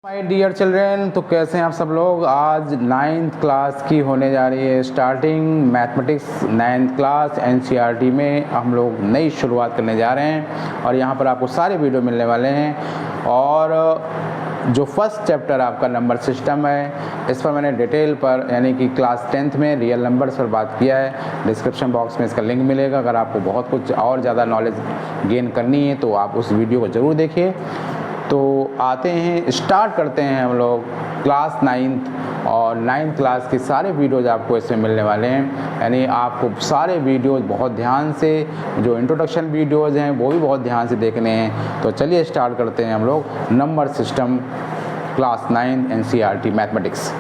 My dear children, तो कैसे हैं आप सब लोग। आज 9th क्लास की होने जा रही है starting. Mathematics 9th class NCERT में हम लोग नई शुरुआत करने जा रहे हैं और यहाँ पर आपको सारे वीडियो मिलने वाले हैं। और जो फर्स्ट चैप्टर आपका नंबर सिस्टम है, इस पर मैंने डिटेल पर यानी कि क्लास 10th में रियल नंबर्स पर बात किया है। डिस्क्रिप्शन बॉक्स में इसका लिंक मिलेगा। अगर आपको बहुत कुछ और ज़्यादा नॉलेज गेन करनी है तो आप उस वीडियो को ज़रूर देखिए। तो आते हैं, स्टार्ट करते हैं हम लोग क्लास 9th और 9th क्लास के सारे वीडियोज़ आपको इसमें मिलने वाले हैं। यानी आपको सारे वीडियोज़ बहुत ध्यान से, जो इंट्रोडक्शन वीडियोज़ हैं वो भी बहुत ध्यान से देखने हैं। तो चलिए स्टार्ट करते हैं हम लोग number system class 9 NCERT mathematics.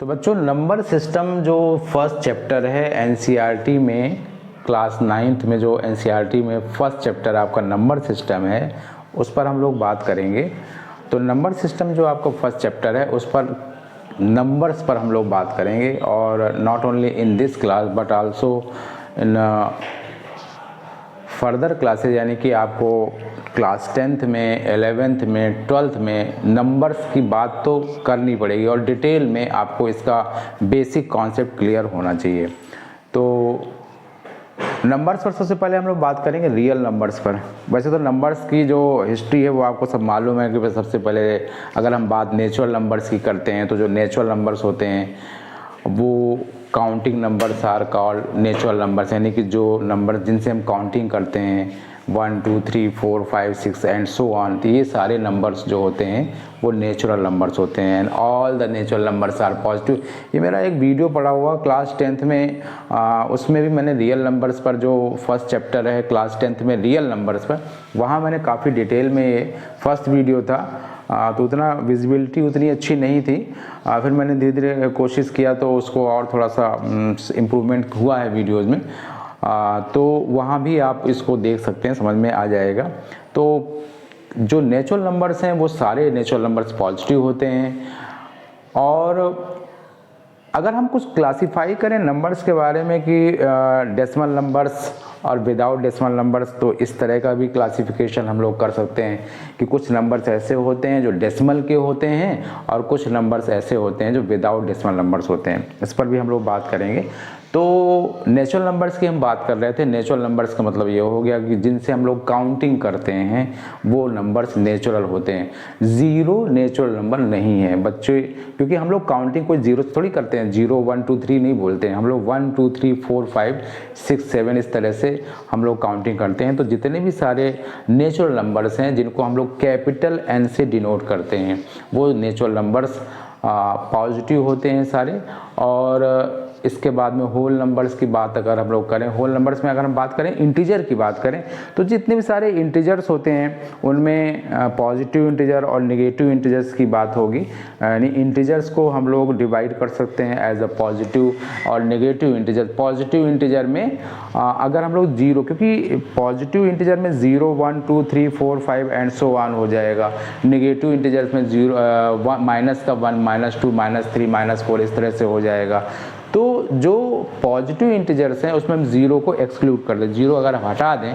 तो बच्चों, नंबर सिस्टम जो फर्स्ट चैप्टर है एनसीईआरटी में, क्लास 9th में जो एनसीईआरटी में फर्स्ट चैप्टर आपका नंबर सिस्टम है, उस पर हम लोग बात करेंगे। तो नंबर सिस्टम जो आपका फर्स्ट चैप्टर है उस पर नंबर्स पर हम लोग बात करेंगे। और not only in this class but also in further classes, यानी कि आपको क्लास 10th में, 11th में, 12th में नंबर्स की बात तो करनी पड़ेगी और डिटेल में आपको इसका बेसिक कॉन्सेप्ट क्लियर होना चाहिए। तो नंबर्स पर सबसे पहले हम लोग बात करेंगे रियल नंबर्स पर। वैसे तो नंबर्स की जो हिस्ट्री है वो आपको सब मालूम है कि सबसे पहले अगर हम बात नेचुरल नंबर्स की करते हैं तो जो नेचुरल नंबर्स होते हैं वो counting numbers are called natural numbers, यानी कि जो नंबर जिनसे हम काउंटिंग करते हैं 1 2 3 4 5 6 एंड सो ऑन, तो ये सारे नंबर्स जो होते हैं वो नेचुरल नंबर्स होते हैं। And all the natural numbers are positive. ये मेरा एक वीडियो पड़ा हुआ क्लास 10th में, उसमें भी मैंने रियल नंबर्स पर, जो फर्स्ट चैप्टर है क्लास 10th में रियल नंबर्स पर, वहाँ मैंने काफ़ी डिटेल में, फर्स्ट वीडियो था तो उतना विजिबिलिटी उतनी अच्छी नहीं थी। फिर मैंने धीरे धीरे कोशिश किया तो उसको और थोड़ा सा इम्प्रूवमेंट हुआ है वीडियोज़ में। तो वहाँ भी आप इसको देख सकते हैं, समझ में आ जाएगा। तो जो नेचुरल नंबर्स हैं वो सारे नेचुरल नंबर्स पॉजिटिव होते हैं। और अगर हम कुछ क्लासिफाई करें नंबर्स के बारे में कि डेसिमल नंबर्स और विदाउट डेसिमल नंबर्स, तो इस तरह का भी क्लासिफिकेशन हम लोग कर सकते हैं कि कुछ नंबर्स ऐसे होते हैं जो डेसिमल के होते हैं और कुछ नंबर्स ऐसे होते हैं जो विदाउट डेसिमल नंबर्स होते हैं। इस पर भी हम लोग बात करेंगे। तो नेचुरल नंबर्स की हम बात कर रहे थे। नेचुरल नंबर्स का मतलब ये हो गया कि जिनसे हम लोग काउंटिंग करते हैं वो नंबर्स नेचुरल होते हैं। ज़ीरो नेचुरल नंबर नहीं है बच्चे, क्योंकि हम लोग काउंटिंग कोई ज़ीरो थोड़ी करते हैं। 0 1 2 3 नहीं बोलते हैं हम लोग, 1 2 3 4 5 6 7 इस तरह से हम लोग काउंटिंग करते हैं। तो जितने भी सारे नेचुरल नंबर्स हैं जिनको हम लोग कैपिटल N से डिनोट करते हैं वो नेचुरल नंबर्स पॉजिटिव होते हैं सारे। और इसके बाद में होल नंबर्स की बात अगर हम लोग करें, होल नंबर्स में अगर हम बात करें, इंटीजर की बात करें, तो जितने भी सारे इंटीजर्स होते हैं उनमें पॉजिटिव इंटीजर और नेगेटिव इंटीजर्स की बात होगी। यानी इंटीजर्स को हम लोग डिवाइड कर सकते हैं एज अ पॉजिटिव और नेगेटिव इंटीजर। पॉजिटिव इंटीजर में अगर हम लोग जीरो, क्योंकि पॉजिटिव इंटीजर में 0 1 2 3 4 5 एंड सो ऑन हो जाएगा। नेगेटिव इंटीजर्स में -1 -2 -3 -4 इस तरह से हो जाएगा। तो जो पॉजिटिव इंटीजर्स हैं उसमें हम ज़ीरो को एक्सक्लूड कर दें। ज़ीरो अगर हटा दें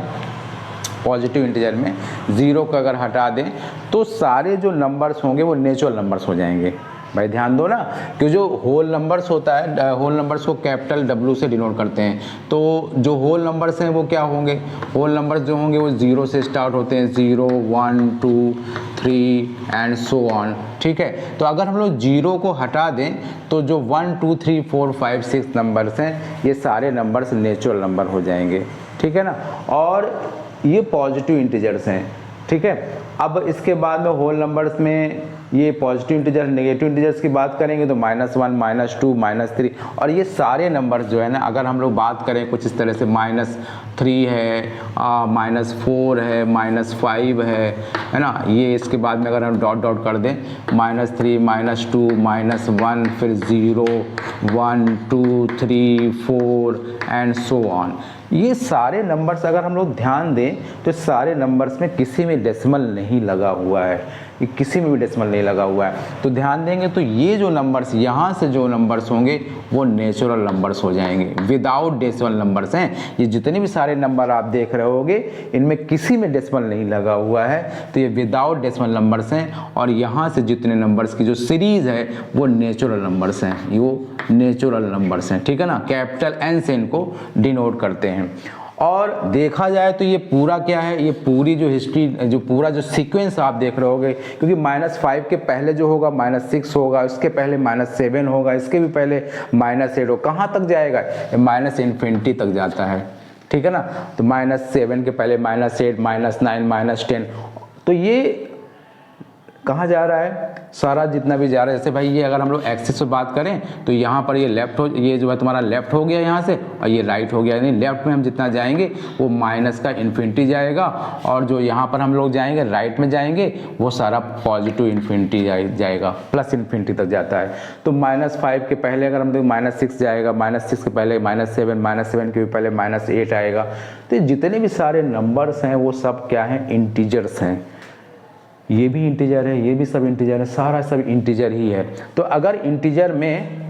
पॉजिटिव इंटीजर में, ज़ीरो को अगर हटा दें तो सारे जो नंबर्स होंगे वो नेचुरल नंबर्स हो जाएंगे। भाई ध्यान दो ना, कि जो होल नंबर्स होता है, होल नंबर्स को कैपिटल W से डिनोट करते हैं। तो जो होल नंबर्स हैं वो क्या होंगे, होल नंबर्स जो होंगे वो 0 से स्टार्ट होते हैं, 0 1 2 3 एंड सो ऑन। ठीक है, तो अगर हम लोग 0 को हटा दें तो जो 1 2 3 4 5 6 नंबर्स हैं ये सारे नंबर्स नेचुरल नंबर हो जाएंगे। ठीक है ना, और ये पॉजिटिव इंटीजर्स हैं। ठीक है, अब इसके बाद में होल नंबर्स में ये पॉजिटिव इंटीजर, नेगेटिव इंटीजर्स की बात करेंगे तो -1 -2 -3, और ये सारे नंबर्स जो है ना, अगर हम लोग बात करें कुछ इस तरह से, -3 है, -4 है, -5 है ना, ये इसके बाद में अगर हम डॉट डॉट कर दें -3 -2 -1 फिर 0 1 2 3 4 एंड सो ऑन, ये सारे नंबर्स अगर हम लोग ध्यान दें तो सारे नंबर्स में किसी में डेसिमल नहीं लगा हुआ है। ये किसी में भी डेसिमल नहीं लगा हुआ है। तो ध्यान देंगे तो ये जो नंबर्स यहाँ से जो नंबर्स होंगे वो नेचुरल नंबर्स हो जाएंगे, विदाउट डेसिमल नंबर्स हैं। ये जितने भी सारे नंबर आप देख रहे होगे इनमें किसी में डेसिमल नहीं लगा हुआ है, तो ये विदाउट डेसिमल नंबर्स हैं। और यहाँ से जितने नंबर्स की जो सीरीज है वो नेचुरल नंबर्स हैं, वो नेचुरल नंबर्स हैं, ठीक है ना। कैपिटल N से इनको डिनोट करते हैं। और देखा जाए तो ये पूरा क्या है, ये पूरी जो हिस्ट्री, जो पूरा जो सीक्वेंस आप देख रहे होगे, क्योंकि -5 के पहले जो होगा -6 होगा, इसके पहले -7 होगा, इसके भी पहले -8 होगा, कहाँ तक जाएगा, -इंफिनिटी तक जाता है, ठीक है ना। तो -7 के पहले -8, -9, -10, तो ये कहाँ जा रहा है, सारा जितना भी जा रहा है। जैसे भाई ये अगर हम लोग एक्सिस पे बात करें तो यहाँ पर ये लेफ्ट हो, ये जो है तुम्हारा लेफ्ट हो गया यहाँ से, और ये राइट हो गया, यानी लेफ्ट में हम जितना जाएंगे वो माइनस का इन्फिनिटी जाएगा, और जो यहाँ पर हम लोग जाएंगे राइट में जाएंगे वो सारा पॉजिटिव इन्फिनिटी जाएगा, प्लस इन्फिनिटी तक जाता है। तो -5 के पहले अगर हम देखो -6 जाएगा, -6 के पहले -7, -7 के भी पहले -8 आएगा। तो जितने भी सारे नंबर्स हैं वो सब क्या हैं, इंटीजर्स हैं। ये भी इंटीजर है, ये भी सब इंटीजर है, सारा सब इंटीजर ही है। तो अगर इंटीजर में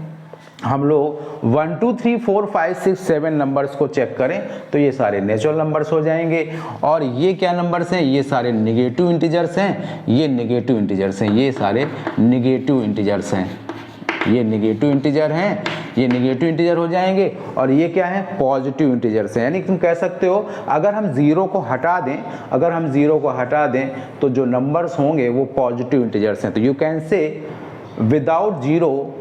हम लोग 1 2 3 4 5 6 7 नंबर्स को चेक करें तो ये सारे नेचुरल नंबर्स हो जाएंगे। और ये क्या नंबर्स हैं, ये सारे निगेटिव इंटीजर्स हैं, ये निगेटिव इंटीजर्स हैं, ये सारे निगेटिव इंटीजर्स हैं, ये निगेटिव इंटीजर हैं, ये निगेटिव इंटीजर हो जाएंगे। और ये क्या है, पॉजिटिव इंटीजर्स हैं। यानी तुम कह सकते हो अगर हम जीरो को हटा दें, अगर हम जीरो को हटा दें तो जो नंबर्स होंगे वो पॉजिटिव इंटीजर्स हैं। तो you can say without zero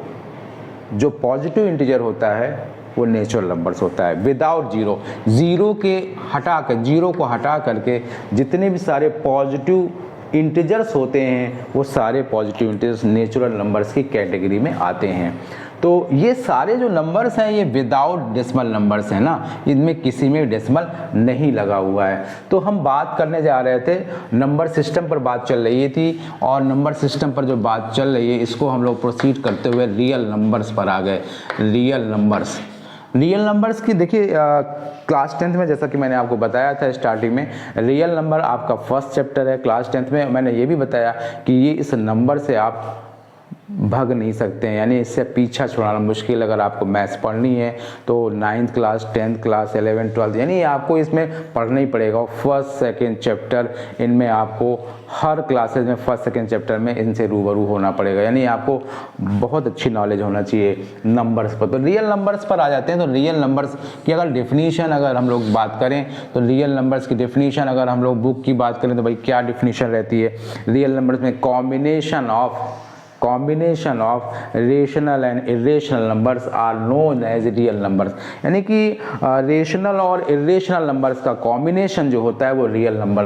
जो पॉजिटिव इंटीजर होता है वो नेचुरल नंबर्स होता है। विदाउट जीरो, जीरो के हटा कर, जीरो को हटा करके जितने भी सारे पॉजिटिव इंटीजर्स होते हैं वो सारे पॉजिटिव इंटीजर्स नेचुरल नंबर्स की कैटेगरी में आते हैं। तो ये सारे जो नंबर्स हैं ये विदाउट डेसिमल नंबर्स हैं ना, इनमें किसी में डेसिमल नहीं लगा हुआ है। तो हम बात करने जा रहे थे, नंबर सिस्टम पर बात चल रही थी, और नंबर सिस्टम पर जो बात चल रही है इसको हम लोग प्रोसीड करते हुए रियल नंबर्स पर आ गए। रियल नंबर्स, रियल नंबर्स की देखिए क्लास 10th में जैसा कि मैंने आपको बताया था स्टार्टिंग में, रियल नंबर आपका फर्स्ट चैप्टर है। क्लास 10th में मैंने ये भी बताया कि ये इस नंबर से आप भाग नहीं सकते हैं, यानी इससे पीछा छुड़ाना मुश्किल। अगर आपको मैथ्स पढ़नी है तो 9th class, 10th class, 11th, 12th यानी आपको इसमें पढ़ना ही पड़ेगा। फर्स्ट सेकंड चैप्टर इनमें आपको हर क्लासेज में फर्स्ट सेकंड चैप्टर में इनसे रूबरू होना पड़ेगा, यानी आपको बहुत अच्छी नॉलेज होना चाहिए नंबर्स पर। तो रियल नंबर्स पर आ जाते हैं। तो रियल नंबर्स की अगर डेफिनीशन अगर हम लोग बात करें तो रियल नंबर्स की डेफिनीशन अगर हम लोग बुक की बात करें तो भाई क्या डेफिनीशन रहती है रियल नंबर्स में, combination of rational and irrational numbers are known as real numbers। यानी कि रेशनल और इरेशनल नंबर्स का कॉम्बिनेशन जो होता है वो रियल नंबर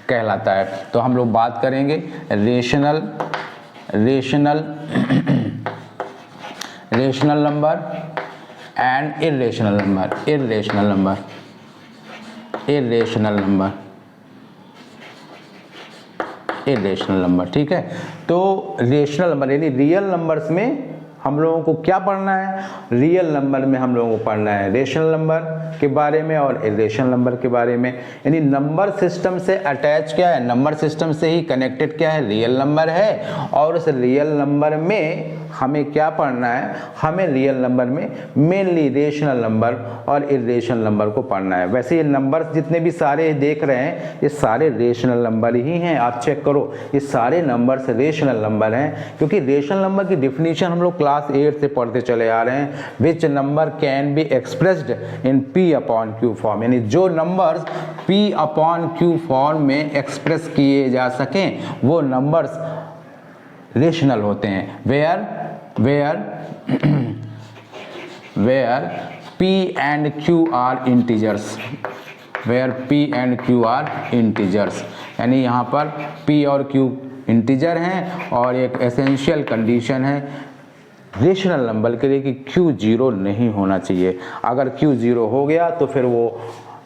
कहलाता है। तो हम लोग बात करेंगे rational number and irrational number, ठीक है। तो रेशनल नंबर यानी रियल नंबर्स में हम लोगों को क्या पढ़ना है, रियल नंबर में हम लोगों को पढ़ना है रेशनल नंबर के बारे में और इरेशनल नंबर के बारे में। यानी नंबर सिस्टम से अटैच क्या है, नंबर सिस्टम से ही कनेक्टेड क्या है, रियल नंबर है। और उस रियल नंबर में हमें क्या पढ़ना है, हमें रियल नंबर में मेनली रेशनल नंबर और इरेशनल नंबर को पढ़ना है। वैसे ये नंबर्स जितने भी सारे देख रहे हैं ये सारे रेशनल नंबर ही हैं। आप चेक करो ये सारे नंबर्स रेशनल नंबर हैं, क्योंकि रेशनल नंबर की डिफिनीशन हम लोग क्लास 8 से पढ़ते चले आ रहे हैं। Which number can be expressed in P/Q form, यानी जो नंबर्स P/Q फॉर्म में एक्सप्रेस किए जा सकें वो नंबर्स रेशनल होते हैं। Where P and Q are integers, where P and Q are integers, यानी यहाँ पर P और Q इंटीजर हैं और एक एसेंशियल कंडीशन है रेशनल नंबर के लिए कि Q 0 नहीं होना चाहिए। अगर Q 0 हो गया तो फिर वो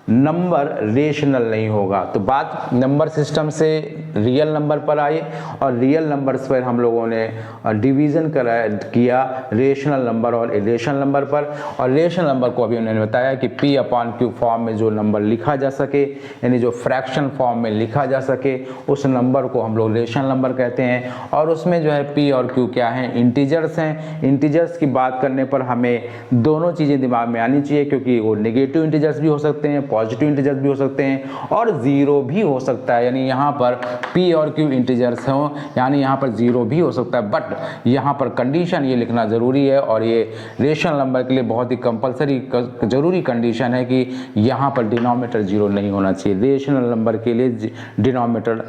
नंबर रेशनल नहीं होगा। तो बात नंबर सिस्टम से रियल नंबर पर आई और रियल नंबर्स पर हम लोगों ने डिवीज़न किया रेशनल नंबर और इरेशनल नंबर पर। और रेशनल नंबर को अभी उन्होंने बताया कि P/Q फॉर्म में जो नंबर लिखा जा सके, यानी जो फ्रैक्शन फॉर्म में लिखा जा सके, उस नंबर को हम लोग रेशनल नंबर कहते हैं। और उसमें जो है P और Q क्या हैं, इंटीजर्स हैं। इंटीजर्स की बात करने पर हमें दोनों चीज़ें दिमाग में आनी चाहिए, क्योंकि वो नेगेटिव इंटीजर्स भी हो सकते हैं, पॉजिटिव इंटीजर्स भी हो सकते हैं और ज़ीरो भी हो सकता है। यानी यहाँ पर P और Q इंटीजर्स हों, यानी यहाँ पर ज़ीरो भी हो सकता है। बट यहाँ पर कंडीशन ये लिखना ज़रूरी है और ये रेशनल नंबर के लिए बहुत ही कंपलसरी ज़रूरी कंडीशन है कि यहाँ पर डिनोमिनेटर ज़ीरो नहीं होना चाहिए। रेशनल नंबर के लिए डिनोमिनेटर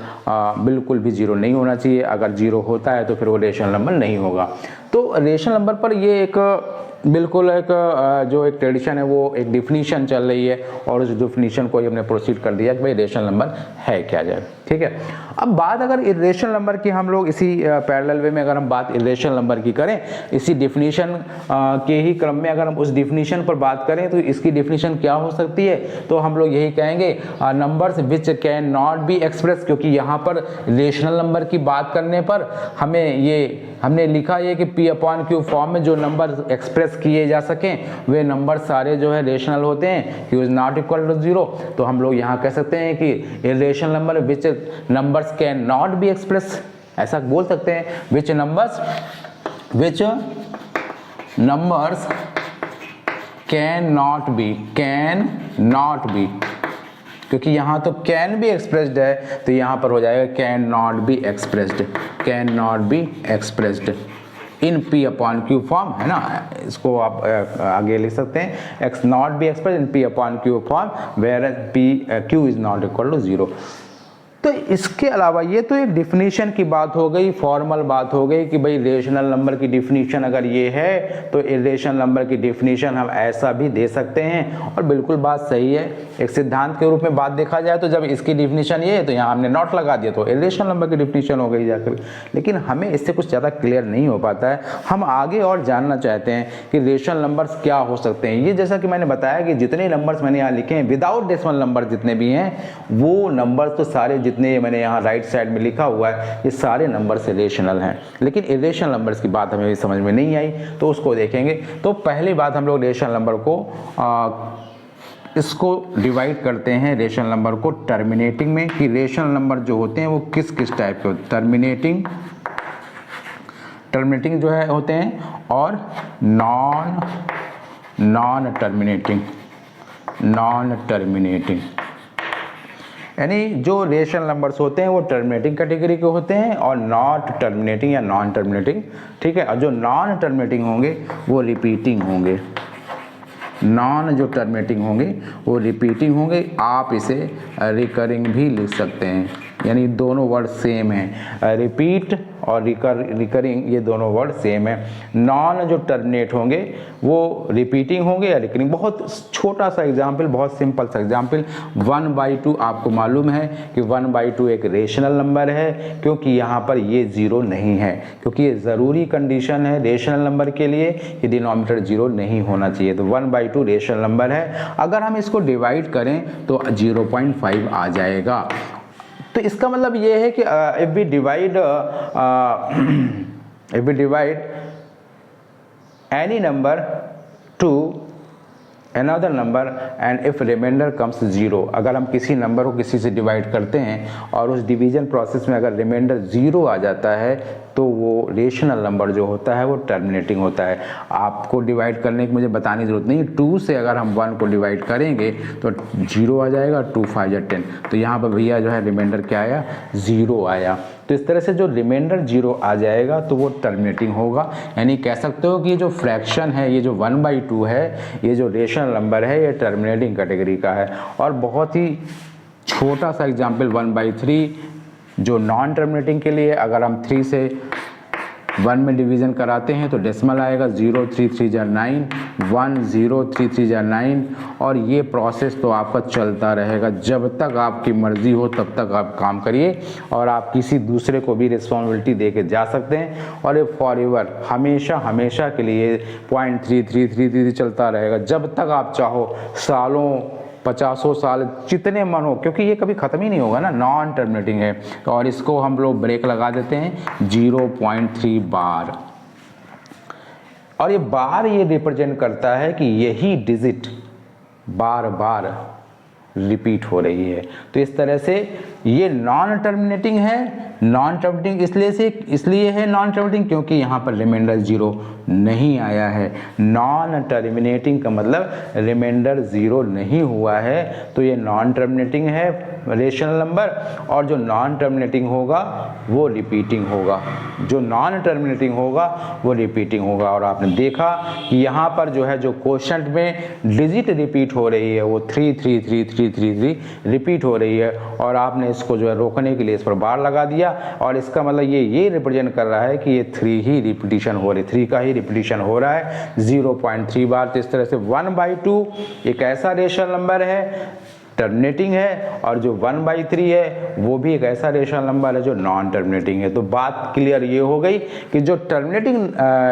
बिल्कुल भी ज़ीरो नहीं होना चाहिए। अगर ज़ीरो होता है तो फिर वो रेशनल नंबर नहीं होगा। तो रेशनल नंबर पर ये एक बिल्कुल एक जो एक ट्रेडिशन है, वो एक डिफिनीशन चल रही है और उस डिफिनीशन को ही हमने प्रोसीड कर दिया कि भाई रेशनल नंबर है क्या जाए। ठीक है, अब बात अगर इरेशनल नंबर की हम लोग इसी पैरेलल वे में अगर हम बात इरेशनल नंबर की करें, इसी डिफिनीशन के ही क्रम में अगर हम उस डिफिनीशन पर बात करें तो इसकी डिफिनीशन क्या हो सकती है, तो हम लोग यही कहेंगे numbers which can not be express. क्योंकि यहाँ पर रेशनल नंबर की बात करने पर हमने लिखा है कि P/Q फॉर्म में जो नंबर एक्सप्रेस किए जा सकें वे नंबर सारे जो है रेशनल होते हैं, Q is not equal to zero. तो हम लोग यहाँ कह सकते हैं कि irrational number which numbers can not be express, ऐसा बोल सकते हैं, which numbers can not be, क्योंकि यहाँ तो कैन भी एक्सप्रेस्ड है तो यहाँ पर हो जाएगा can not be expressed in P/Q form, है ना। इसको आप आगे लिख सकते हैं, एक्स not be express in P/Q form where Q is not equal to zero. तो इसके अलावा ये तो एक डिफिनीशन की बात हो गई, फॉर्मल बात हो गई कि भाई रेशनल नंबर की डिफिनीशन अगर ये है तो इरेशनल नंबर की डिफिनीशन हम ऐसा भी दे सकते हैं, और बिल्कुल बात सही है। एक सिद्धांत के रूप में बात देखा जाए तो जब इसकी डिफिनीशन ये है तो यहाँ हमने नॉट लगा दिया तो इरेशनल नंबर की डिफिनीशन हो गई जाकर। लेकिन हमें इससे कुछ ज़्यादा क्लियर नहीं हो पाता है, हम आगे और जानना चाहते हैं कि रेशनल नंबर्स क्या हो सकते हैं। ये जैसा कि मैंने बताया कि जितने नंबर्स मैंने यहाँ लिखे हैं विदाउट डेसिमल नंबर जितने भी हैं, वो नंबर्स तो सारे जितने मैंने यहाँ राइट साइड में लिखा हुआ है ये सारे नंबर्स इरेशनल हैं। लेकिन इरेशनल नंबर्स की बात हमें समझ में नहीं आई, तो उसको देखेंगे। तो पहली बात हम लोग रेशनल नंबर को इसको डिवाइड करते हैं, रेशनल नंबर को टर्मिनेटिंग में, कि रेशनल नंबर जो होते हैं वो किस किस टाइप के होते हैं। टर्मिनेटिंग जो है होते हैं और नॉन टर्मिनेटिंग। यानी जो रेशनल नंबर्स होते हैं वो टर्मिनेटिंग कैटेगरी के होते हैं और नॉट टर्मिनेटिंग या नॉन टर्मिनेटिंग। ठीक है, और जो नॉन टर्मिनेटिंग होंगे वो रिपीटिंग होंगे। नॉन जो टर्मिनेटिंग होंगे वो रिपीटिंग होंगे। आप इसे रिकरिंग भी लिख सकते हैं, यानी दोनों वर्ड सेम हैं, रिपीट और रिकरिंग ये दोनों वर्ड सेम है। नॉन जो टर्मिनेट होंगे वो रिपीटिंग होंगे या रिकरिंग। बहुत छोटा सा एग्जाम्पल, बहुत सिंपल सा एग्जाम्पल, 1/2 आपको मालूम है कि 1/2 एक रेशनल नंबर है, क्योंकि यहाँ पर ये ज़ीरो नहीं है, क्योंकि ये ज़रूरी कंडीशन है रेशनल नंबर के लिए कि डिनोमिनेटर ज़ीरो नहीं होना चाहिए। तो 1/2 रेशनल नंबर है। अगर हम इसको डिवाइड करें तो 0.5 आ जाएगा। तो इसका मतलब ये है कि if we divide any number to another number and if remainder comes 0, अगर हम किसी नंबर को किसी से डिवाइड करते हैं और उस डिवीजन प्रोसेस में अगर रिमाइंडर 0 आ जाता है तो वो रेशनल नंबर जो होता है वो टर्मिनेटिंग होता है। आपको डिवाइड करने की मुझे बताने की जरूरत नहीं, 2 से अगर हम 1 को डिवाइड करेंगे तो 0 आ जाएगा, 2 5 या 10। तो यहाँ पर भैया जो है रिमाइंडर क्या आया, 0 आया। तो इस तरह से जो रिमाइंडर 0 आ जाएगा तो वो टर्मिनेटिंग होगा। यानी कह सकते हो कि ये जो फ्रैक्शन है, ये जो 1/2 है, ये जो रेशनल नंबर है, ये टर्मिनेटिंग कैटेगरी का है। और बहुत ही छोटा सा एग्जाम्पल 1/3 जो नॉन टर्मिनेटिंग के लिए, अगर हम 3 से 1 में डिवीज़न कराते हैं तो डेसिमल आएगा 0 3 3 जा 9, 1 0 3 3 जा 9। और ये प्रोसेस तो आपका चलता रहेगा जब तक आपकी मर्ज़ी हो, तब तक आप काम करिए और आप किसी दूसरे को भी रिस्पॉन्सिबिलिटी दे के जा सकते हैं। और ये फॉरएवर हमेशा के लिए 0.3333 चलता रहेगा जब तक आप चाहो, सालों 50 साल जितने मन हो, क्योंकि ये कभी ख़त्म ही नहीं होगा ना, नॉन टर्मिनेटिंग है। और इसको हम लोग ब्रेक लगा देते हैं 0.3 बार। और ये बार ये रिप्रेजेंट करता है कि यही डिजिट बार बार रिपीट हो रही है। तो इस तरह से ये नॉन टर्मिनेटिंग है। नॉन टर्मिनेटिंग इसलिए है नॉन टर्मिनेटिंग क्योंकि यहाँ पर रिमाइंडर 0 नहीं आया है। नॉन टर्मिनेटिंग का मतलब रिमाइंडर 0 नहीं हुआ है, तो ये नॉन टर्मिनेटिंग है रेशनल नंबर। और जो नॉन टर्मिनेटिंग होगा वो रिपीटिंग होगा, जो नॉन टर्मिनेटिंग होगा वो रिपीटिंग होगा। और आपने देखा कि यहाँ पर जो है, जो क्वोशंट में डिजिट रिपीट हो रही है वो 3 रिपीट हो रही है। और आपने इसको जो है रोकने के लिए इस पर बार लगा दिया, और इसका मतलब ये रिप्रेजेंट कर रहा है कि ये 3 ही रिपीटिशन हो रही, 3 का ही रिपीटिशन हो रहा है 0.3 बार। तो इस तरह से 1/2 एक ऐसा रेशनल नंबर है टर्मिनेटिंग है, और जो 1/3 है वो भी एक ऐसा रेशनल नंबर है जो नॉन टर्मिनेटिंग है। तो बात क्लियर ये हो गई कि जो टर्मिनेटिंग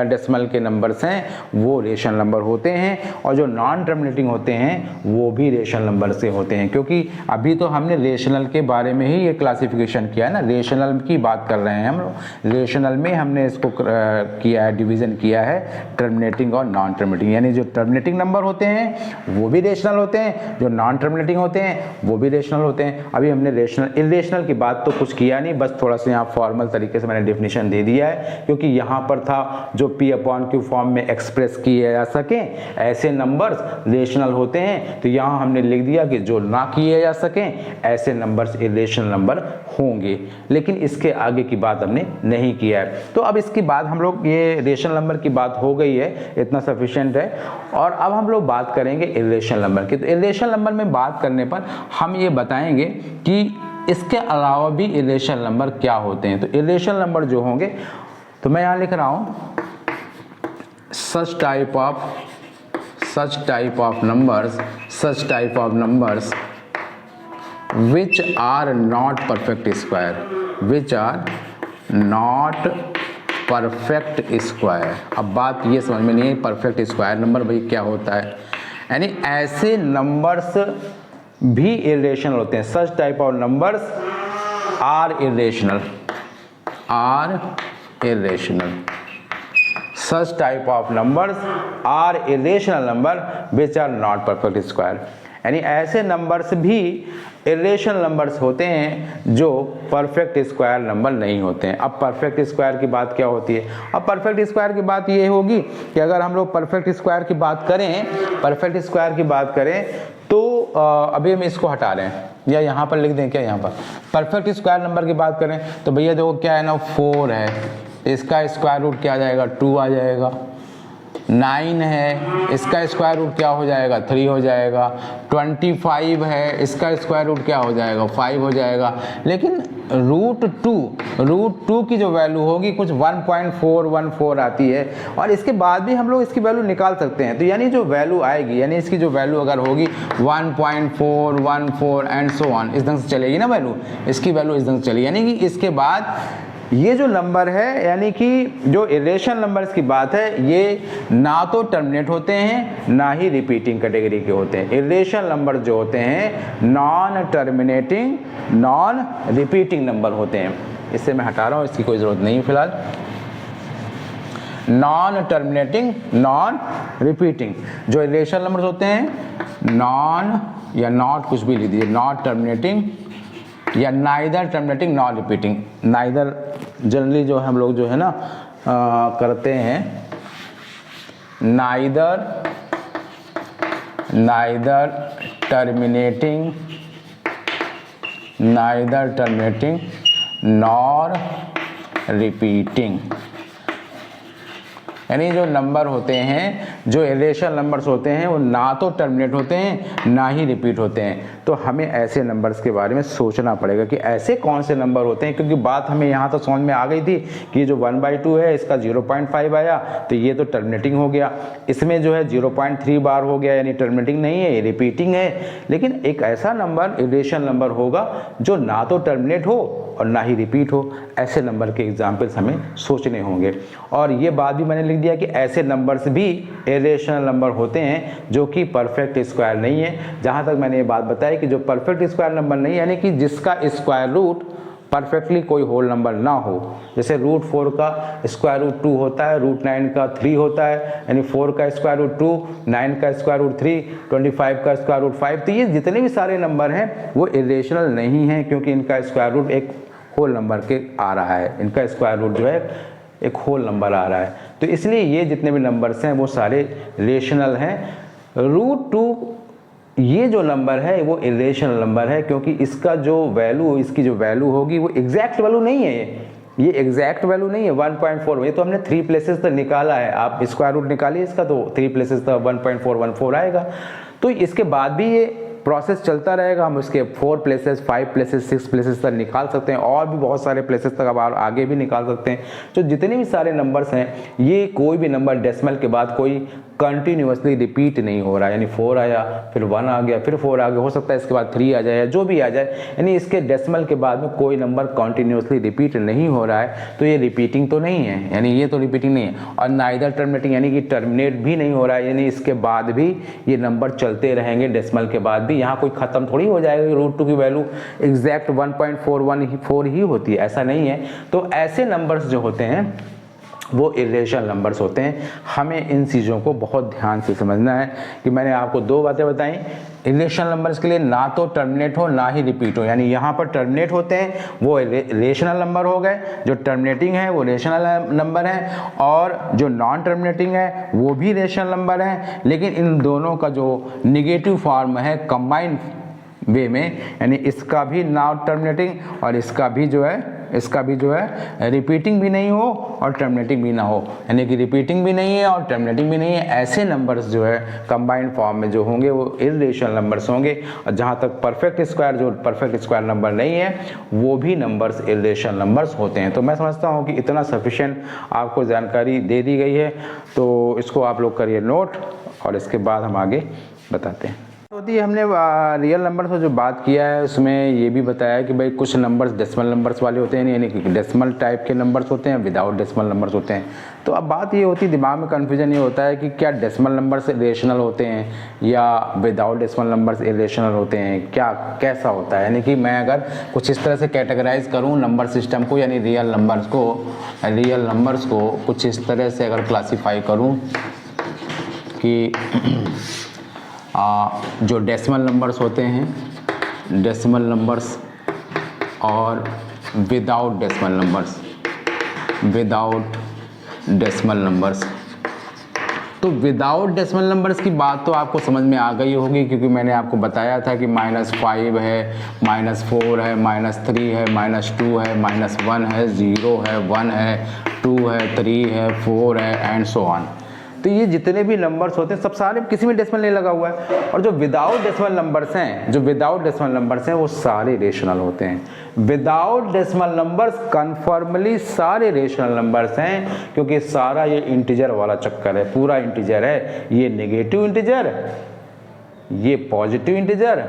डेसिमल के नंबर्स हैं वो रेशनल नंबर होते हैं, और जो नॉन टर्मिनेटिंग होते हैं वो भी रेशनल नंबर से होते हैं। क्योंकि अभी तो हमने रेशनल के बारे में ही ये क्लासिफिकेशन किया है ना, रेशनल की बात कर रहे हैं हम लोग। रेशनल में हमने इसको किया है, डिवीज़न किया है टर्मिनेटिंग और नॉन टर्मिनेटिंग, यानी जो टर्मिनेटिंग नंबर होते हैं वो भी रेशनल होते हैं, जो नॉन टर्मिनेटिंग होते हैं वो भी रेशनल होते हैं। अभी हमने रेशनल इरेशनल की बात तो कुछ किया नहीं, बस थोड़ा सा यहाँ फॉर्मल तरीके से मैंने डेफिनेशन दे दिया है, क्योंकि यहाँ पर था जो P/Q फॉर्म में एक्सप्रेस किए जा सकें ऐसे नंबर्स रेशनल होते हैं। तो यहाँ हमने लिख दिया कि जो ना किए जा सकें ऐसे नंबर्स इरेशनल नंबर होंगे, लेकिन इसके आगे की बात हमने नहीं किया है। तो अब इसके बाद हम लोग, ये रेशनल नंबर की बात हो गई है, इतना सफिशिएंट है। और अब हम लोग बात करेंगे इरेशनल नंबर की। तो इरेशनल नंबर में बात करने पर हम ये बताएंगे कि इसके अलावा भी इरेशनल नंबर क्या होते हैं। तो इरेशनल नंबर जो होंगे, तो मैं यहां लिख रहा हूं such type of numbers which are not perfect square, अब बात ये समझ में नहीं है परफेक्ट स्क्वायर नंबर भाई क्या होता है, यानी ऐसे नंबर्स भी इरेशनल होते हैं। Such type of numbers are irrational, such type of numbers are irrational number which are not perfect square, यानी ऐसे नंबर्स भी इरेशनल नंबर्स होते हैं जो परफेक्ट स्क्वायर नंबर नहीं होते हैं। अब परफेक्ट स्क्वायर की बात क्या होती है? अब परफेक्ट स्क्वायर की बात ये होगी कि अगर हम लोग परफेक्ट स्क्वायर की बात करें तो अभी हम इसको हटा रहे हैं, या यहाँ पर लिख दें क्या, यहाँ पर परफेक्ट स्क्वायर नंबर की बात करें तो भैया देखो क्या है ना, 4 है, इसका स्क्वायर रूट क्या आ जाएगा, 2 आ जाएगा। 9 है, इसका स्क्वायर रूट क्या हो जाएगा, 3 हो जाएगा। 25 है, इसका स्क्वायर रूट क्या हो जाएगा, 5 हो जाएगा। लेकिन रूट टू की जो वैल्यू होगी कुछ 1.414 आती है, और इसके बाद भी हम लोग इसकी वैल्यू निकाल सकते हैं। तो यानी जो वैल्यू आएगी, यानी इसकी जो वैल्यू अगर होगी 1.414 एंड सो ऑन, इस ढंग से चलेगी ना वैल्यू, इसकी वैल्यू इस ढंग से चलेगी। यानी कि इसके बाद ये जो नंबर है, यानी कि जो इरेशनल नंबर्स की बात है, ये ना तो टर्मिनेट होते हैं ना ही रिपीटिंग कैटेगरी के होते हैं। इरेशनल नंबर जो होते हैं non terminating non repeating number होते हैं। इससे मैं हटा रहा हूँ, इसकी कोई ज़रूरत नहीं है फिलहाल। नॉन टर्मिनेटिंग नॉन रिपीटिंग जो इरेशनल नंबर्स होते हैं, नॉन या नॉट कुछ भी लिख दीजिए, नॉट टर्मिनेटिंग या neither terminating non repeating. Neither generally जो हम लोग जो है ना करते हैं, नाइदर टर्मिनेटिंग नॉर रिपीटिंग, यानी जो नंबर होते हैं, जो इरेशनल नंबर्स होते हैं, वो ना तो टर्मिनेट होते हैं ना ही रिपीट होते हैं। तो हमें ऐसे नंबर्स के बारे में सोचना पड़ेगा कि ऐसे कौन से नंबर होते हैं, क्योंकि बात हमें यहाँ तो समझ में आ गई थी कि जो 1/2 है इसका 0.5 आया, तो ये तो टर्मिनेटिंग हो गया। इसमें जो है 0.3 बार हो गया, यानी टर्मिनेटिंग नहीं है, ये रिपीटिंग है। लेकिन एक ऐसा नंबर इरेशनल नंबर होगा जो ना तो टर्मिनेट हो और ना ही रिपीट हो। ऐसे नंबर के एग्जाम्पल्स हमें सोचने होंगे। और ये बात भी मैंने लिख दिया कि ऐसे नंबर्स भी इरेशनल नंबर होते हैं जो कि परफेक्ट स्क्वायर नहीं है। जहाँ तक मैंने ये बात बताई कि जो परफेक्ट स्क्वायर नंबर नहीं, यानी कि जिसका स्क्वायर रूट परफेक्टली कोई होल नंबर ना हो, जैसे √4 का स्क्वायर रूट 2 होता है, √9 का 3 होता है, यानी 4 का स्क्वायर रूट 2, 9 का स्क्वायर रूट 3, 25 का स्क्वायर रूट 5। तो ये जितने भी सारे नंबर हैं वो इरेशनल नहीं हैं, क्योंकि इनका स्क्वायर रूट एक होल नंबर के आ रहा है, इनका स्क्वायर रूट जो है एक होल नंबर आ रहा है। तो इसलिए ये जितने भी नंबर्स हैं वो सारे रेशनल हैं। √2 ये जो नंबर है वो इरेशनल नंबर है, क्योंकि इसका जो वैल्यू, इसकी जो वैल्यू होगी वो एग्जैक्ट वैल्यू नहीं है, ये एग्जैक्ट वैल्यू नहीं है 1.4। ये तो हमने 3 प्लेसेस तक निकाला है, आप स्क्वायर रूट निकालिए इसका तो 3 प्लेसेस तक 1.414 आएगा। तो इसके बाद भी ये प्रोसेस चलता रहेगा, हम उसके 4 प्लेसेस, 5 प्लेसेस, 6 प्लेसेस तक निकाल सकते हैं, और भी बहुत सारे प्लेसेस तक अब आगे भी निकाल सकते हैं। तो जितने भी सारे नंबर्स हैं, ये कोई भी नंबर डेसिमल के बाद कोई कंटिन्यूअसली रिपीट नहीं हो रहा है, यानी 4 आया फिर 1 आ गया फिर 4 आ गया, हो सकता है इसके बाद 3 आ जाए या जो भी आ जाए, यानी इसके डेसिमल के बाद में कोई नंबर कंटिन्यूअसली रिपीट नहीं हो रहा है। तो ये रिपीटिंग तो नहीं है, यानी ये तो रिपीटिंग नहीं है, और नाइदर टर्मिनेटिंग, यानी कि टर्मिनेट भी नहीं हो रहा है, यानी इसके बाद भी ये नंबर चलते रहेंगे डेसिमल के बाद भी। यहाँ कोई ख़त्म थोड़ी हो जाएगा, √2 की वैल्यू एग्जैक्ट 1.414 ही होती है, ऐसा नहीं है। तो ऐसे नंबर्स जो होते हैं वो इरेशनल नंबर्स होते हैं। हमें इन चीज़ों को बहुत ध्यान से समझना है कि मैंने आपको 2 बातें बताई। इरेशनल नंबर्स के लिए ना तो टर्मिनेट हो ना ही रिपीट हो, यानी यहाँ पर टर्मिनेट होते हैं वो रेशनल नंबर हो गए, जो टर्मिनेटिंग है वो रेशनल नंबर है, और जो नॉन टर्मिनेटिंग है वो भी रेशनल नंबर है। लेकिन इन दोनों का जो निगेटिव फॉर्म है कंबाइंड वे में, यानी इसका भी नॉन टर्मिनेटिंग और इसका भी जो है रिपीटिंग भी नहीं हो और टर्मिनेटिंग भी ना हो, यानी कि रिपीटिंग भी नहीं है और टर्मिनेटिंग भी नहीं है, ऐसे नंबर्स जो है कंबाइंड फॉर्म में जो होंगे वो इरेशनल नंबर्स होंगे। और जहाँ तक परफेक्ट स्क्वायर नंबर नहीं है वो भी नंबर्स इरेशनल नंबर्स होते हैं। तो मैं समझता हूँ कि इतना सफिशिएंट आपको जानकारी दे दी गई है, तो इसको आप लोग करिए नोट, और इसके बाद हम आगे बताते हैं। होती है, हमने रियल नंबर से जो बात किया है उसमें ये भी बताया कि भाई कुछ नंबर्स डेसिमल नंबर्स वाले होते हैं, यानी कि डेसिमल टाइप के नंबर्स होते हैं, विदाउट डेसिमल नंबर्स होते हैं। तो अब बात ये होती है, दिमाग में कन्फ्यूजन ये होता है कि क्या डेसिमल नंबर्स इरेशनल होते हैं या विदाउट डेसिमल नंबर्स इरेशनल होते हैं, क्या कैसा होता है। यानी कि मैं अगर कुछ इस तरह से कैटेगराइज करूँ नंबर सिस्टम को, यानी रियल नंबर्स को कुछ इस तरह से अगर क्लासीफाई करूँ कि जो डेसिमल नंबर्स होते हैं, डेसिमल नंबर्स और विदाउट डेसिमल नंबर्स। तो विदाउट डेसिमल नंबर्स की बात तो आपको समझ में आ गई होगी, क्योंकि मैंने आपको बताया था कि -5 है, -4 है, -3 है, -2 है, -1 है, 0 है, 1 है, 2 है, 3 है, 4 है एंड सो ऑन। तो ये जितने भी नंबर्स होते हैं सब सारे, किसी में डेसिमल नहीं लगा हुआ है। और जो विदाउट डेसिमल नंबर्स हैं वो सारे रेशनल होते हैं। विदाउट डेसिमल नंबर्स कन्फर्मली सारे रेशनल नंबर्स हैं, क्योंकि सारा ये इंटीजर वाला चक्कर है, पूरा इंटीजर है। ये नेगेटिव इंटीजर, ये पॉजिटिव इंटीजर,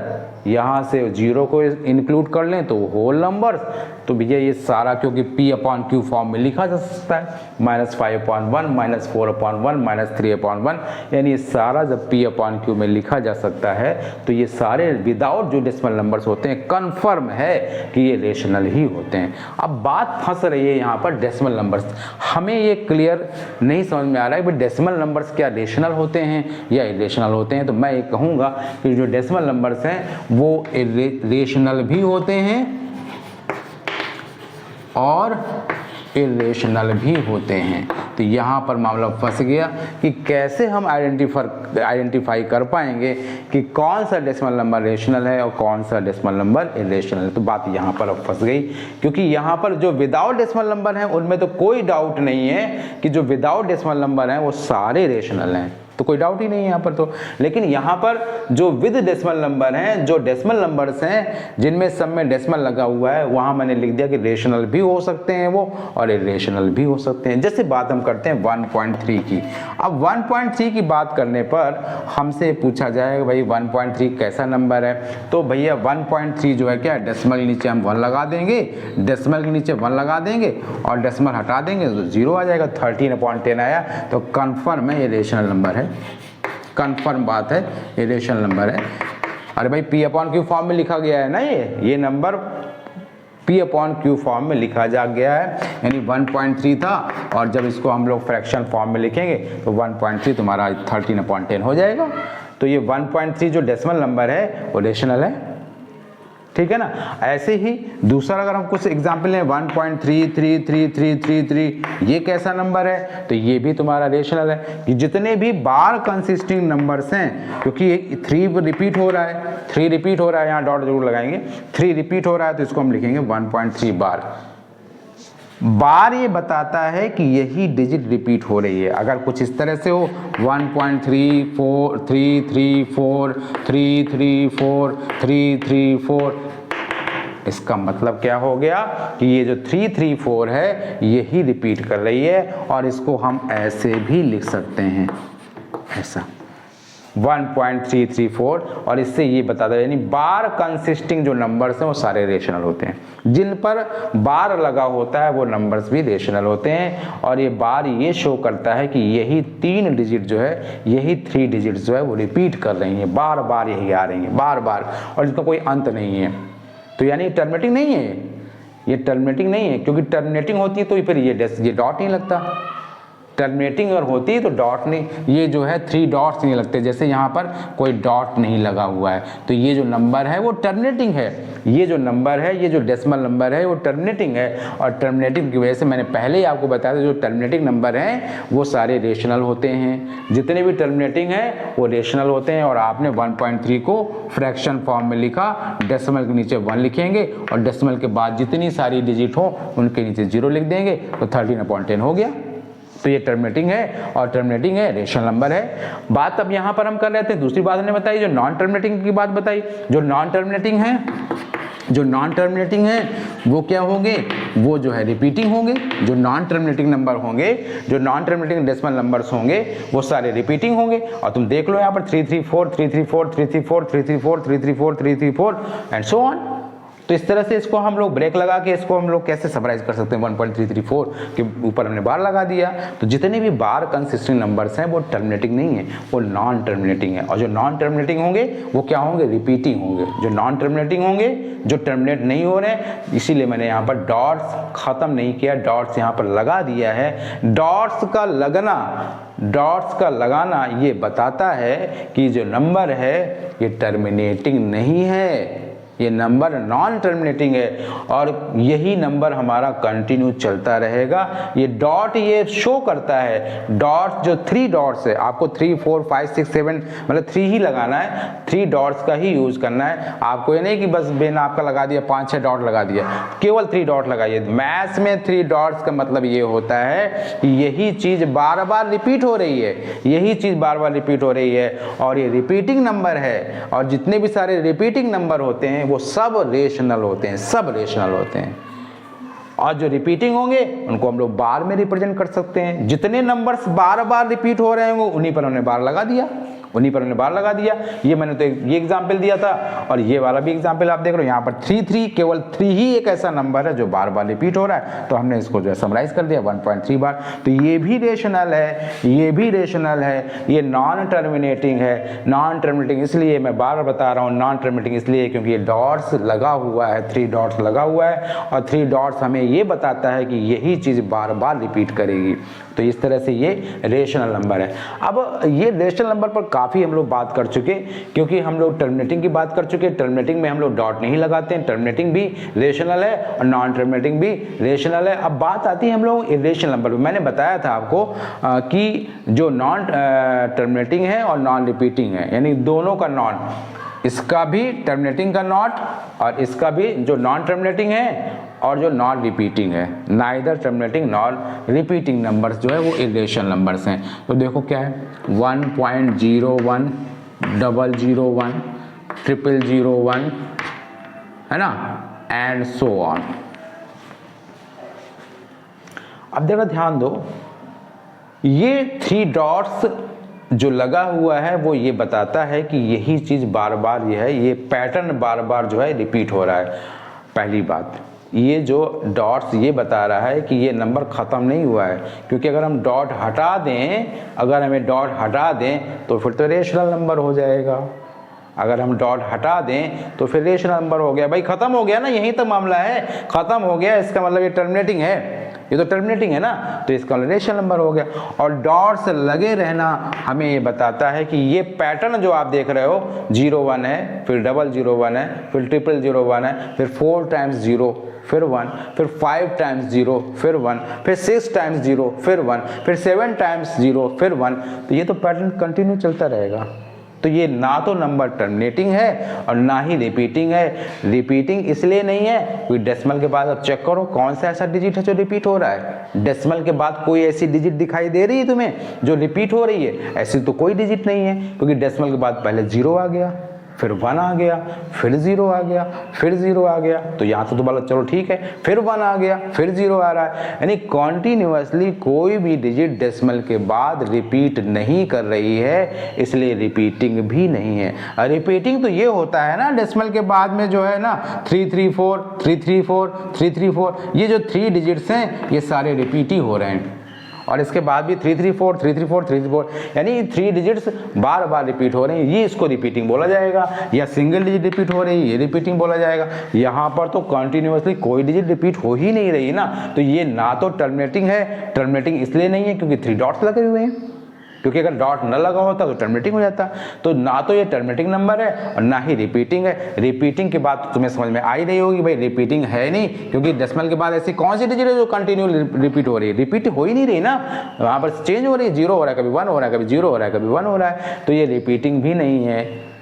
यहाँ से 0 को इंक्लूड कर लें तो होल नंबर्स। तो भैया ये सारा क्योंकि P/Q फॉर्म में लिखा जा सकता है, -5/1, -4/1, -3/1, यानी ये सारा जब P/Q में लिखा जा सकता है तो ये सारे विदाउट जो डेसिमल नंबर्स होते हैं कन्फर्म है कि ये रेशनल ही होते हैं। अब बात फंस रही है यहाँ पर डेसिमल नंबर्स, हमें ये क्लियर नहीं समझ में आ रहा है कि डेसिमल नंबर्स क्या रेशनल होते हैं या इरेशनल होते हैं। तो मैं ये कहूँगा कि जो डेसिमल नंबर्स हैं वो रेशनल भी होते हैं और इरेशनल भी होते हैं। तो यहाँ पर मामला फंस गया कि कैसे हम आइडेंटिफाई कर पाएंगे कि कौन सा डेसिमल नंबर रेशनल है और कौन सा डेसिमल नंबर इरेशनल है। तो बात यहाँ पर अब फंस गई, क्योंकि यहाँ पर जो विदाउट डेसिमल नंबर हैं उनमें तो कोई डाउट नहीं है कि जो विदाउट डेसिमल नंबर हैं वो सारे रेशनल हैं। तो कोई डाउट ही नहीं है यहाँ पर तो। लेकिन यहाँ पर जो विद डेसिमल नंबर हैं, जो डेसिमल नंबर्स हैं जिनमें सब में डेसिमल लगा हुआ है, वहाँ मैंने लिख दिया कि रेशनल भी हो सकते हैं वो और इरेशनल भी हो सकते हैं। जैसे बात हम करते हैं 1.3 की। अब 1.3 की बात करने पर हमसे पूछा जाएगा भाई 1.3 कैसा नंबर है, तो भैया 1.3 जो है क्या, डेसिमल के नीचे हम 1 लगा देंगे, डेसिमल के नीचे 1 लगा देंगे और डेसिमल हटा देंगे तो 0 आ जाएगा। 13/10 आया तो कन्फर्म है ये रेशनल नंबर है, कंफर्म बात है, ये रेशनल नंबर है। अरे भाई P/Q फॉर्म में लिखा गया है ना, ये नंबर P/Q फॉर्म में लिखा जा गया है, यानी 1.3 था और जब इसको हम लोग फ्रैक्शन फॉर्म में लिखेंगे तो 1.3 तुम्हारा 13/10 हो जाएगा। तो ये 1.3 जो डेसिमल नंबर है वो रेशनल है, ठीक है ना। ऐसे ही दूसरा अगर हम कुछ एग्जाम्पल लें 1.3333333, ये कैसा नंबर है, तो ये भी तुम्हारा रेशनल है कि जितने भी बार कंसिस्टिंग नंबर्स हैं, क्योंकि 3 रिपीट हो रहा है, 3 रिपीट हो रहा है, यहाँ डॉट जरूर लगाएंगे, 3 रिपीट हो रहा है तो इसको हम लिखेंगे 1.3 बार ये बताता है कि यही डिजिट रिपीट हो रही है। अगर कुछ इस तरह से हो 1.34334 इसका मतलब क्या हो गया कि ये जो 334 है यही रिपीट कर रही है और इसको हम ऐसे भी लिख सकते हैं, ऐसा 1.334 और इससे ये बताता है, यानी बार कंसिस्टिंग जो नंबर्स हैं वो सारे रेशनल होते हैं, जिन पर बार लगा होता है वो नंबर्स भी रेशनल होते हैं। और ये बार ये शो करता है कि यही 3 डिजिट जो है, यही 3 डिजिट जो है वो रिपीट कर रही हैं, बार बार यही आ रही हैं, बार बार, और इसका कोई अंत नहीं है। तो यानी टर्मिनेटिंग नहीं है, ये टर्मिनेटिंग नहीं है, क्योंकि टर्मिनेटिंग होती है तो फिर ये डॉट नहीं लगता, टर्मिनेटिंग अगर होती है तो डॉट नहीं, ये जो है 3 डॉट्स नहीं लगते, जैसे यहाँ पर कोई डॉट नहीं लगा हुआ है, तो ये जो नंबर है वो टर्मिनेटिंग है, ये जो नंबर है, ये जो डेसिमल नंबर है वो टर्मिनेटिंग है। और टर्मिनेटिंग की वजह से मैंने पहले ही आपको बताया था जो टर्मिनेटिंग नंबर हैं वो सारे रेशनल होते हैं, जितने भी टर्मिनेटिंग हैं वो रेशनल होते हैं। और आपने 1.3 को फ्रैक्शन फॉर्म में लिखा, डेसिमल के नीचे 1 लिखेंगे और डेसिमल के बाद जितनी सारी डिजिट हो उनके नीचे 0 लिख देंगे तो 13/10 हो गया। तो ये टर्मिनेटिंग है और टर्मिनेटिंग है, रेशनल नंबर है। बात अब यहाँ पर हम कर रहे थे, दूसरी बात हमने बताई जो नॉन टर्मिनेटिंग की बात बताई। जो नॉन टर्मिनेटिंग है वो क्या होंगे, वो जो है रिपीटिंग होंगे। जो नॉन टर्मिनेटिंग नंबर होंगे, जो नॉन टर्मिनेटिंग डेसिमल नंबर्स होंगे वो सारे रिपीटिंग होंगे। और तुम देख लो यहाँ पर 334 334 334 334 334 334 एंड सो ऑन। तो इस तरह से इसको हम लोग ब्रेक लगा के इसको हम लोग कैसे समराइज कर सकते हैं, 1.334 के ऊपर हमने बार लगा दिया। तो जितने भी बार कंसिस्टिंग नंबर्स हैं वो टर्मिनेटिंग नहीं है, वो नॉन टर्मिनेटिंग है। और जो नॉन टर्मिनेटिंग होंगे वो क्या होंगे, रिपीटिंग होंगे। जो नॉन टर्मिनेटिंग होंगे, जो टर्मिनेट नहीं हो रहे, इसीलिए मैंने यहाँ पर डॉट्स खत्म नहीं किया, डॉट्स यहाँ पर लगा दिया है। डॉट्स का लगाना ये बताता है कि जो नंबर है ये टर्मिनेटिंग नहीं है, ये नंबर नॉन टर्मिनेटिंग है और यही नंबर हमारा कंटिन्यू चलता रहेगा। ये डॉट ये शो करता है, डॉट्स जो 3 डॉट्स है, आपको 3 4 5 6 7 मतलब 3 ही लगाना है, 3 डॉट्स का ही यूज करना है। आपको ये नहीं कि बस बेनाप का लगा दिया, 5-6 डॉट लगा दिया, केवल 3 डॉट लगाइए। मैथ्स में 3 डॉट्स का मतलब ये होता है कि यही चीज बार बार रिपीट हो रही है, यही चीज बार बार रिपीट हो रही है और ये रिपीटिंग नंबर है। और जितने भी सारे रिपीटिंग नंबर होते हैं वो सब रेशनल होते हैं, सब रेशनल होते हैं। और जो रिपीटिंग होंगे उनको हम लोग बार में रिप्रेजेंट कर सकते हैं। जितने नंबर्स बार बार रिपीट हो रहे होंगे उन्हीं पर हमने बार लगा दिया, उन्हीं पर हमने बार लगा दिया। ये मैंने तो ये एग्जाम्पल दिया था और ये वाला भी एग्जाम्पल आप देख रहे हो। यहाँ पर 3 केवल 3 ही एक ऐसा नंबर है जो बार बार रिपीट हो रहा है, तो हमने इसको जो है समराइज कर दिया 1.3 बार। तो ये भी रेशनल है, ये भी रेशनल है, ये नॉन टर्मिनेटिंग है। नॉन टर्मिनेटिंग इसलिए मैं बार बता रहा हूँ, नॉन टर्मिनेटिंग इसलिए क्योंकि ये डॉट्स लगा हुआ है, 3 डॉट्स लगा हुआ है और 3 डॉट्स हमें ये बताता है कि यही चीज़ बार बार रिपीट करेगी। तो इस तरह से ये रेशनल नंबर है। अब ये रेशनल नंबर पर काफ़ी हम लोग बात कर चुके, क्योंकि हम लोग टर्मिनेटिंग की बात कर चुके। टर्मिनेटिंग में हम लोग डॉट नहीं लगाते हैं, टर्मिनेटिंग भी रेशनल है और नॉन टर्मिनेटिंग भी रेशनल है। अब बात आती है हम लोग इरेशनल नंबर पर। मैंने बताया था आपको कि जो नॉन टर्मिनेटिंग है और नॉन रिपीटिंग है, यानी दोनों का नॉन, इसका भी टर्मिनेटिंग का नॉट और इसका भी जो नॉन टर्मिनेटिंग है और जो नॉन रिपीटिंग है, neither terminating non repeating numbers जो है वो इरेशनल नंबर्स हैं। तो देखो क्या है 1.01, 001, 0001 है ना, एंड सो ऑन। अब देखो ध्यान दो, ये 3 डॉट्स जो लगा हुआ है वो ये बताता है कि यही चीज़ बार बार ये है, ये पैटर्न बार बार जो है रिपीट हो रहा है। पहली बात, ये जो डॉट्स ये बता रहा है कि ये नंबर ख़त्म नहीं हुआ है, क्योंकि अगर हम डॉट हटा दें, अगर हमें डॉट हटा दें तो फिर तो रेशनल नंबर हो जाएगा। अगर हम डॉट हटा दें तो फिर रेशनल नंबर हो गया। भाई ख़त्म हो गया ना, यही तो मामला है, ख़त्म हो गया, इसका मतलब ये टर्मिनेटिंग है, ये तो टर्मिनेटिंग है ना, तो इसका रेशनल नंबर हो गया। और डॉट्स लगे रहना हमें ये बताता है कि ये पैटर्न जो आप देख रहे हो 01 है, फिर 001 है, फिर 0001 है, फिर 4 टाइम्स 0 फिर 1, फिर 5 टाइम्स 0 फिर 1, फिर 6 टाइम्स 0 फिर 1, फिर 7 टाइम्स 0 फिर 1। तो ये तो पैटर्न कंटिन्यू चलता रहेगा। तो ये ना तो नंबर टर्मिनेटिंग है और ना ही रिपीटिंग है। रिपीटिंग इसलिए नहीं है क्योंकि डेसिमल के बाद अब चेक करो कौन सा ऐसा डिजिट है जो रिपीट हो रहा है। डेसिमल के बाद कोई ऐसी डिजिट दिखाई दे रही है तुम्हें जो रिपीट हो रही है? ऐसी तो कोई डिजिट नहीं है, क्योंकि डेसिमल के बाद पहले 0 आ गया, फिर 1 आ गया, फिर 0 आ गया, फिर 0 आ गया। तो यहाँ तो बोला चलो ठीक है, फिर 1 आ गया, फिर 0 आ रहा है। यानी कॉन्टिन्यूअसली कोई भी डिजिट डेसिमल के बाद रिपीट नहीं कर रही है, इसलिए रिपीटिंग भी नहीं है। रिपीटिंग तो ये होता है ना, डेसिमल के बाद में जो है ना 334, 334, 334, ये जो 3 डिजिट्स हैं ये सारे रिपीट ही हो रहे हैं। और इसके बाद भी 334, 334, 334, यानी 3 डिजिट्स बार बार रिपीट हो रहे हैं, ये इसको रिपीटिंग बोला जाएगा। या सिंगल डिजिट रिपीट हो रही है, ये रिपीटिंग बोला जाएगा। यहाँ पर तो कंटिन्यूअसली कोई डिजिट रिपीट हो ही नहीं रही ना, तो ये ना तो टर्मिनेटिंग है। टर्मिनेटिंग इसलिए नहीं है क्योंकि 3 डॉट्स लगे हुए हैं, क्योंकि अगर डॉट न लगा होता तो टर्मिनेटिंग हो जाता। तो ना तो ये टर्मिनेटिंग नंबर है और ना ही रिपीटिंग है। रिपीटिंग की बात तुम्हें समझ में आ ही रही होगी, भाई रिपीटिंग है नहीं, क्योंकि डेसिमल के बाद ऐसी कौन सी डिजिट है जो कंटिन्यू रिपीट हो रही है? रिपीट हो ही नहीं रही ना, वहाँ पर चेंज हो रही है, 0 हो रहा है, कभी 1 हो रहा है, कभी 0 हो रहा है, कभी 1 हो रहा है। तो ये रिपीटिंग भी नहीं है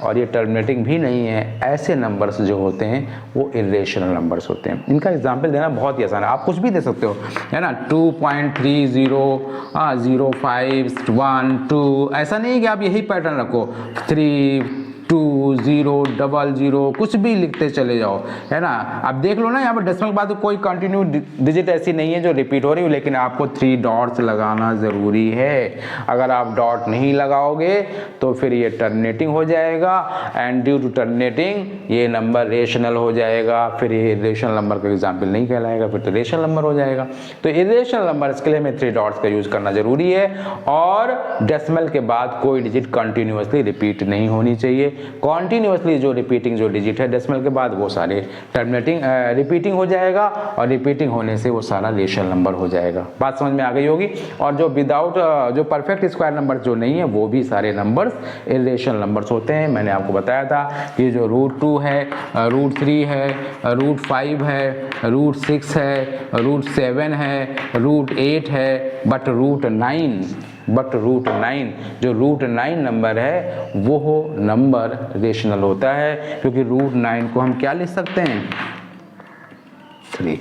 और ये टर्मिनेटिंग भी नहीं है। ऐसे नंबर्स जो होते हैं वो इरेशनल नंबर्स होते हैं। इनका एग्जाम्पल देना बहुत ही आसान है, आप कुछ भी दे सकते हो, है ना, 2.30, 05, 1, 2, ऐसा नहीं है कि आप यही पैटर्न रखो, 3, 2, 0, 00, कुछ भी लिखते चले जाओ, है ना। अब देख लो ना, यहाँ पर डेसिमल के बाद कोई कंटिन्यू डिजिट ऐसी नहीं है जो रिपीट हो रही हो, लेकिन आपको 3 डॉट्स लगाना ज़रूरी है। अगर आप डॉट नहीं लगाओगे तो फिर ये टर्मिनेटिंग हो जाएगा, एंड ड्यू टू टर्मिनेटिंग ये नंबर रेशनल हो जाएगा। फिर ये रेशनल नंबर का एग्जाम्पल नहीं कहलाएगा, फिर तो रेशनल नंबर हो जाएगा। तो इरेशनल नंबर इसके लिए हमें 3 डॉट्स का यूज़ करना ज़रूरी है, और डेसिमल के बाद कोई डिजिट कंटिन्यूअसली रिपीट नहीं होनी चाहिए। कॉन्टिन्यूअसली जो रिपीटिंग जो डिजिट है डेसिमल के बाद वो सारे टर्मिनेटिंग रिपीटिंग हो जाएगा, और रिपीटिंग होने से वो सारा रेशनल नंबर हो जाएगा। बात समझ में आ गई होगी। और जो विदाउट जो परफेक्ट स्क्वायर नंबर जो नहीं है वो भी सारे नंबर्स इरेशनल नंबर्स होते हैं। मैंने आपको बताया था कि जो √2 है, √3 है, √5 है, √6 है, √7 है, √8 है, बट √9 जो √9 नंबर है वो नंबर रेशनल होता है, क्योंकि √9 को हम क्या लिख सकते हैं? 3।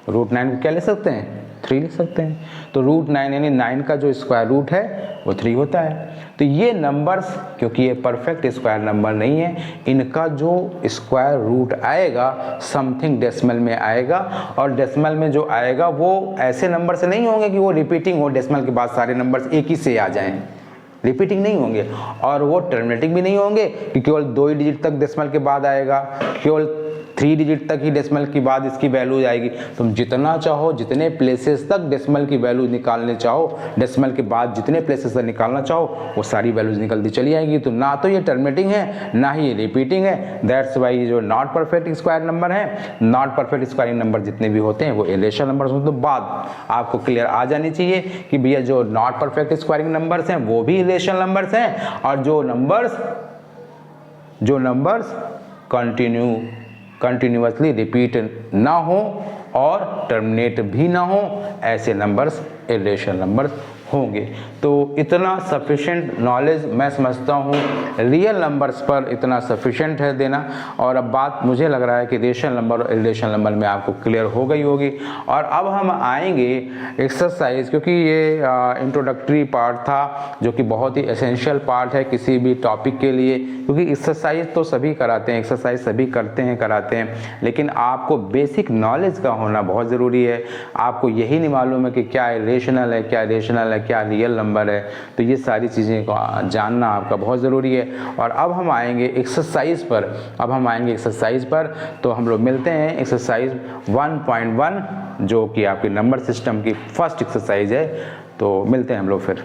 √9 को क्या लिख सकते हैं? 3 लिख सकते हैं। तो √9 यानी 9 का जो स्क्वायर रूट है वो 3 होता है। तो ये नंबर्स, क्योंकि ये परफेक्ट स्क्वायर नंबर नहीं है, इनका जो स्क्वायर रूट आएगा समथिंग डेसिमल में आएगा, और डेसिमल में जो आएगा वो ऐसे नंबर से नहीं होंगे कि वो रिपीटिंग हो, डेसिमल के बाद सारे नंबर्स एक ही से आ जाएं, रिपीटिंग नहीं होंगे। और वो टर्मिनेटिंग भी नहीं होंगे कि केवल 2 ही डिजिट तक डेसिमल के बाद आएगा, केवल 3 डिजिट तक ही डेसिमल के बाद इसकी वैल्यू आएगी। तुम जितना चाहो, जितने प्लेसेस तक डेसिमल की वैल्यू निकालने चाहो, डेसिमल के बाद जितने प्लेसेस तक निकालना चाहो वो सारी वैल्यूज निकलती चली आएगी। तो ना तो ये टर्मिनेटिंग है ना ही ये रिपीटिंग है। दैट्स वाई जो नॉट परफेक्ट स्क्वायर नंबर है, नॉट परफेक्ट स्क्वायरिंग नंबर जितने भी होते हैं वो इरेशनल नंबर्स होते हैं। तो बात आपको क्लियर आ जानी चाहिए कि भैया जो नॉट परफेक्ट स्क्वायरिंग नंबर्स हैं वो भी इरेशनल नंबर्स हैं, और जो नंबर्स कंटिन्यूअसली रिपीट ना हो और टर्मिनेट भी ना हो, ऐसे नंबर्स इरेशनल नंबर्स होंगे। तो इतना सफिशेंट नॉलेज मैं समझता हूँ रियल नंबर्स पर इतना सफिशेंट है देना। और अब बात मुझे लग रहा है कि रेशनल नंबर और इरेशनल नंबर में आपको क्लियर हो गई होगी। और अब हम आएंगे एक्सरसाइज, क्योंकि ये इंट्रोडक्टरी पार्ट था जो कि बहुत ही एसेंशियल पार्ट है किसी भी टॉपिक के लिए, क्योंकि एक्सरसाइज तो सभी कराते हैं, एक्सरसाइज सभी करते हैं कराते हैं, लेकिन आपको बेसिक नॉलेज का होना बहुत ज़रूरी है। आपको यही नहीं मालूम है कि क्या इरेशनल है, क्या रेशनल है, क्या रियल नंबर है, तो ये सारी चीज़ें को जानना आपका बहुत ज़रूरी है। और अब हम आएंगे एक्सरसाइज पर, तो हम लोग मिलते हैं एक्सरसाइज 1.1 जो कि आपकी नंबर सिस्टम की फर्स्ट एक्सरसाइज है। तो मिलते हैं हम लोग फिर।